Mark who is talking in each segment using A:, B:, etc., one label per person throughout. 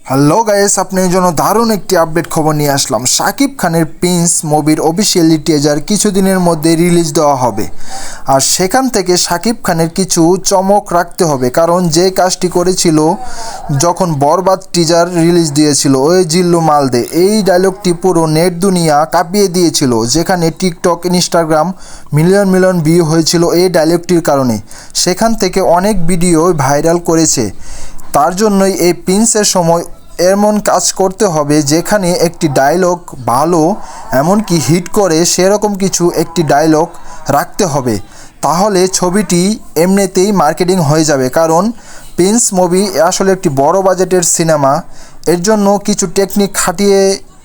A: Hello guys, আপনার জন্য দারুণ একটি আপডেট খবর নিয়ে আসলাম। শাকিব খানের প্রিন্স মুভির অফিসিয়ালি টিজার কিছুদিনের মধ্যে রিলিজ দেওয়া হবে, আর সেখান থেকে শাকিব খানের কিছু চমক রাখতে হবে। কারণ যে কাজটি করেছিল যখন বরবাদ টিজার রিলিজ দিয়েছিল, ওই জিল্লু মালদে, এই ডায়লগটি পুরো নেট দুনিয়া কাঁপিয়ে দিয়েছিল, যেখানে TikTok, Instagram million million view হয়েছিল এই ডায়লগটির কারণে। সেখান থেকে অনেক ভিডিও ভাইরাল করেছে। তার জন্যই এই প্রিন্সের সময় এমন কাজ করতে হবে যেখানে একটি ডায়লগ ভালো, এমনকি হিট করে সেরকম কিছু একটি ডায়লগ রাখতে হবে। তাহলে ছবিটি এমনিতেই মার্কেটিং হয়ে যাবে। কারণ প্রিন্স মুভি আসলে একটি বড় বাজেটের সিনেমা, এর জন্য কিছু টেকনিক খাটিয়ে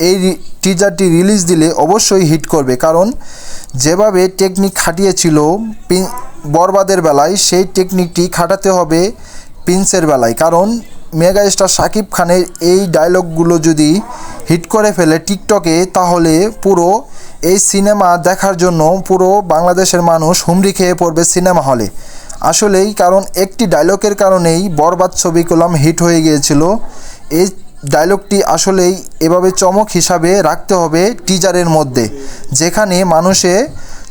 A: এই টিজারটি রিলিজ দিলে অবশ্যই হিট করবে। কারণ যেভাবে টেকনিক খাটিয়েছিল বরবাদের বেলায়, সেই টেকনিকটি খাটাতে হবে প্রিন্সের বেলায়। কারণ মেগা স্টার শাকিব খানের এই ডায়লগগুলো যদি হিট করে ফেলে টিকটকে, তাহলে পুরো এই সিনেমা দেখার জন্য পুরো বাংলাদেশের মানুষ হুমড়ি খেয়ে পড়বে সিনেমা হলে। আসলেই কারণ একটি ডায়লগের কারণেই বরবাদ ছবি কলম হিট হয়ে গিয়েছিল। এই ডায়লগটি আসলেই এভাবে চমক হিসাবে রাখতে হবে টিজারের মধ্যে, যেখানে মানুষে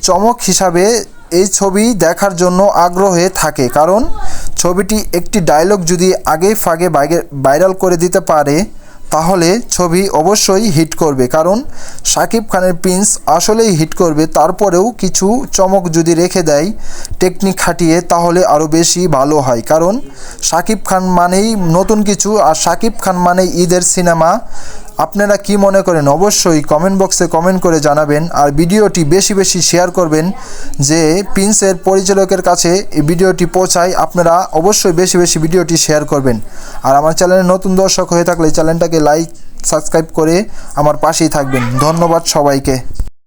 A: চমক হিসাবে এই ছবি দেখার জন্য আগ্রহে থাকে। কারণ ছবিটি একটি ডায়লগ যদি আগে ফাগে ভাইরাল করে দিতে পারে, তাহলে ছবি অবশ্যই হিট করবে। কারণ শাকিব খানের প্রিন্স আসলেই হিট করবে। তারপরেও কিছু চমক যদি রেখে দেয় টেকনিক খাটিয়ে, তাহলে আরও বেশি ভালো হয়। কারণ শাকিব খান মানেই নতুন কিছু, আর শাকিব খান মানেই ঈদের সিনেমা। আপনারা কি মনে করেন অবশ্যই কমেন্ট বক্সে কমেন্ট করে জানাবেন। আর ভিডিওটি বেশি বেশি শেয়ার করবেন, যে প্রিন্সের পরিচালকের কাছে এই ভিডিওটি পৌঁছায়। আপনারা অবশ্যই বেশি বেশি ভিডিওটি শেয়ার করবেন। আর আমার চ্যানেলে নতুন দর্শক হয়ে থাকলে চ্যানেলটাকে লাইক, সাবস্ক্রাইব করে আমার পাশেই থাকবেন। ধন্যবাদ সবাইকে।